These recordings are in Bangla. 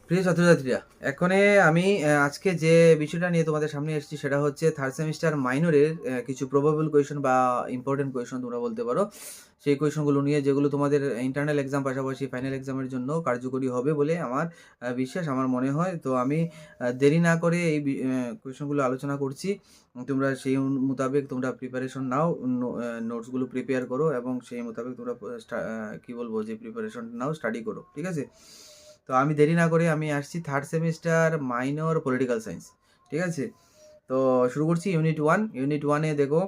প্রিয় ছাত্রছাত্রীরা, এখানে আমি আজকে যে বিষয়টা নিয়ে তোমাদের সামনে এসেছি সেটা হচ্ছে থার্ড সেমিস্টার মাইনরের কিছু প্রবাবল কোয়েশন বা ইম্পর্টেন্ট কোয়েশন তোমরা বলতে পারো। সেই কোয়েশনগুলো নিয়ে যেগুলো তোমাদের ইন্টারনাল এক্সাম পাশাপাশি ফাইনাল এক্সামের জন্য কার্যকরী হবে বলে আমার বিশ্বাস, আমার মনে হয়। তো আমি দেরি না করে এই কোয়েশনগুলো আলোচনা করছি। তোমরা সেই মোতাবেক তোমরা প্রিপারেশন নাও, নোটসগুলো প্রিপেয়ার করো এবং সেই মোতাবেক তোমরা কি বলবো যে প্রিপারেশন নাও, স্টাডি করো, ঠিক আছে? তো আমি দেরি না করে আমি আসছি third semester minor political science, ঠিক আছে? তো শুরু করছি ইউনিট ওয়ানে দেখো,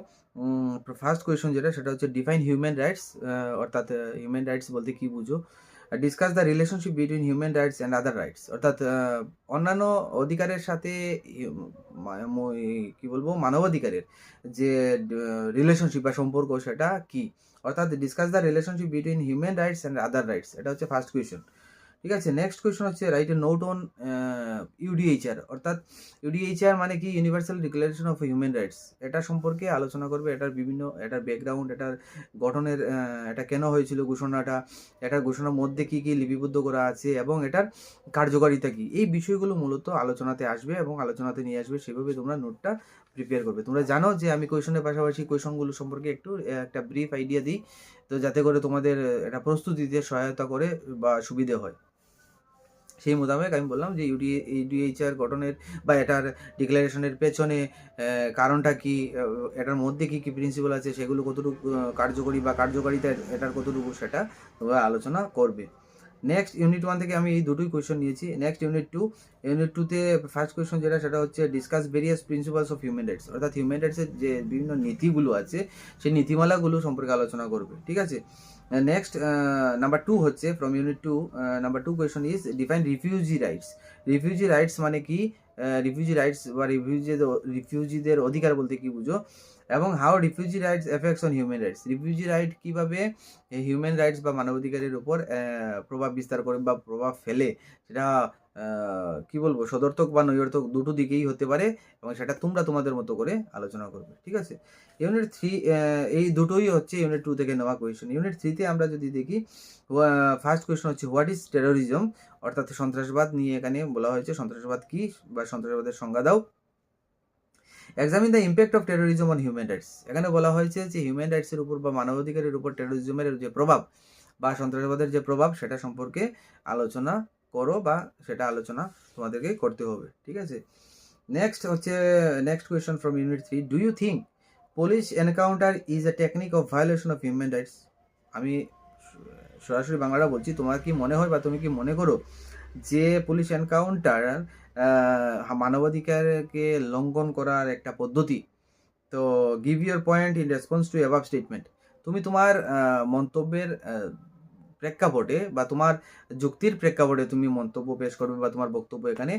ফার্স্ট কোয়েশন যেটা সেটা হচ্ছে ডিফাইন হিউম্যান রাইটস। অর্থাৎ হিউম্যান রাইটস বলতে কি বুঝো? Discuss the relationship between human rights and other rights. অর্থাৎ অন্যান্য অধিকারের সাথে কি বলবো, মানবাধিকারের যে রিলেশনশিপ বা সম্পর্ক সেটা কি। অর্থাৎ discuss the relationship between human rights and other rights, এটা হচ্ছে ফার্স্ট কোয়েশন, ঠিক আছে? নেক্সট কোয়েশন হচ্ছে write a note on UDHR. অর্থাৎ ইউডিএইচআর মানে কি? Universal declaration of human rights. এটা সম্পর্কে আলোচনা করবে, এটার বিভিন্ন, এটার ব্যাকগ্রাউন্ড, এটার গঠনের, এটা কেন হয়েছিল ঘোষণাটা, এটার ঘোষণার মধ্যে কি কি লিপিবদ্ধ করা আছে এবং এটার কার্যকারিতা কি, এই বিষয়গুলো মূলত আলোচনাতে আসবে এবং আলোচনাতে নিয়ে আসবে। সেভাবে তোমরা নোটটা প্রিপেয়ার করবে। তোমরা জানো যে আমি কোয়েশনের পাশাপাশি কোয়েশনগুলো সম্পর্কে একটু একটা ব্রিফ আইডিয়া দিই, তো যাতে করে তোমাদের এটা প্রস্তুতিতে সহায়তা করে বা সুবিধে হয়। সেই মোতাবেক আমি বললাম যে ইউডিএইচআর গঠনের বা এটার ডিক্লারেশনের পেছনে কারণটা কি, এটার মধ্যে কি কি প্রিন্সিপাল আছে, সেগুলো কতটুকু কার্যকরী বা কার্যকারিতা এটার কতটুকু, সেটা তোমরা আলোচনা করবে। নেক্সট ইউনিট 1 থেকে আমি এই দুটোই কোয়েশন নিয়েছি। নেক্সট ইউনিট 2তে ফার্স্ট কোয়েশন যেটা সেটা হচ্ছে discuss various principles of human rights. অর্থাৎ হিউম্যান রাইটসের যে বিভিন্ন নীতিগুলো আছে সেই নীতিমালাগুলো সম্পর্কে আলোচনা করবে, ঠিক আছে? নেক্সট নাম্বার 2 হচ্ছে from unit 2, number 2 question is define refugee rights. Refugee rights মানে কি? রিফিউজি রাইটস বা রিফিউজিদের অধিকার বলতে কি বুঝো, এবং how refugee rights effects on human rights. Refugee right কীভাবে হিউম্যান রাইটস বা মানবাধিকারের উপর প্রভাব বিস্তার করে বা প্রভাব ফেলে, সেটা কি বলবো, সদর্থক বা নৈর্থক দুটো দিকেই হতে পারে, এবং সেটা তোমরা তোমাদের মতো করে আলোচনা করবে, ঠিক আছে? ইউনিট 3, এই দুটোই হচ্ছে ইউনিট 2 থেকে নেওয়া কোয়েশন। ইউনিট 3তে আমরা যদি দেখি, ফার্স্ট কোয়েশন হচ্ছে হোয়াট ইজ টেরোরিজম। অর্থাৎ সন্ত্রাসবাদ নিয়ে এখানে বলা হয়েছে, সন্ত্রাসবাদ কি বা সন্ত্রাসবাদের সংজ্ঞা দাও। Examine the impact of terrorism on human rights. এখানে বলা হয়েছে যে হিউম্যান রাইটসের উপর বা মানবাধিকারের উপর টেরোরিজমের যে প্রভাব বা সন্ত্রাসবাদের যে প্রভাব সেটা সম্পর্কে আলোচনা করো, বা সেটা আলোচনা তোমাদেরকে করতে হবে, ঠিক আছে? Next question from unit 3, do you think police encounter is a technique of violation of human rights? আমি সরাসরি বাংলাটা বলছি, তোমার কি মনে হয় বা তুমি কি মনে করো যে পুলিশ এনকাউন্টার মানবাধিকারকে লঙ্ঘন করার একটা পদ্ধতি? তো give your point in response to above statement. তুমি তোমার মন্তব্যের প্রেক্ষাপটে বা তোমার যুক্তির প্রেক্ষাপটে তুমি মন্তব্য পেশ করবে বা তোমার বক্তব্য এখানে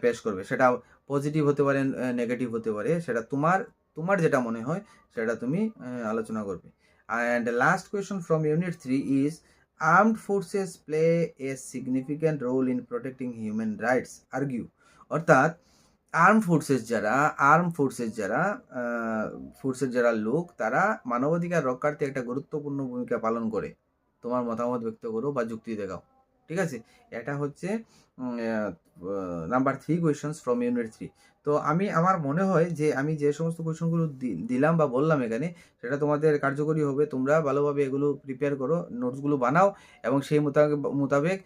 পেশ করবে। সেটা পজিটিভ হতে পারে, নেগেটিভ হতে পারে, সেটা তোমার তোমার যেটা মনে হয় সেটা তুমি আলোচনা করবে। And last question from unit 3 is armed forces play a significant role in protecting human rights argue. অর্থাৎ ফোর্সের যারা লোক, তারা মানবাধিকার রক্ষার্থে একটা গুরুত্বপূর্ণ ভূমিকা পালন করে। তোমার মতামত ব্যক্ত করো বা যুক্তি দেখাও, ঠিক আছে? এটা হচ্ছে নাম্বার 3 কোয়েশনস ফ্রম ইউনিট 3। তো আমার মনে হয় যে আমি যে সমস্ত কোয়েশনগুলো দিলাম বা বললাম এখানে, সেটা তোমাদের কার্যকরী হবে। তোমরা ভালোভাবে এগুলো প্রিপেয়ার করো, নোটসগুলো বানাও এবং সেই মোতাবেক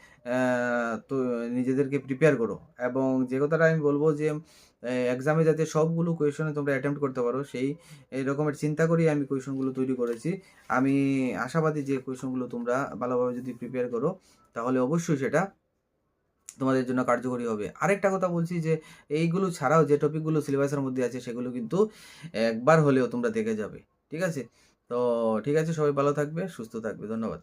তো নিজেদেরকে প্রিপেয়ার করো। এবং যে কথাটা আমি বলবো যে এক্সামে যাতে সবগুলো কোয়েশনে তোমরা অ্যাটেম্প্ট করতে পারো, সেই রকমের চিন্তা করেই আমি কোয়েশনগুলো তৈরি করেছি। আমি আশাবাদী যে কোয়েশনগুলো তোমরা ভালোভাবে যদি প্রিপেয়ার করো, তাহলে অবশ্যই সেটা তোমাদের জন্য কার্যকরী হবে। আরেকটা কথা বলছি যে এইগুলো ছাড়াও যে টপিকগুলো সিলেবাসের মধ্যে আছে সেগুলো কিন্তু একবার হলেও তোমরা দেখে যাবে, ঠিক আছে? তো ঠিক আছে, সবাই ভালো থাকবে, সুস্থ থাকবে। ধন্যবাদ।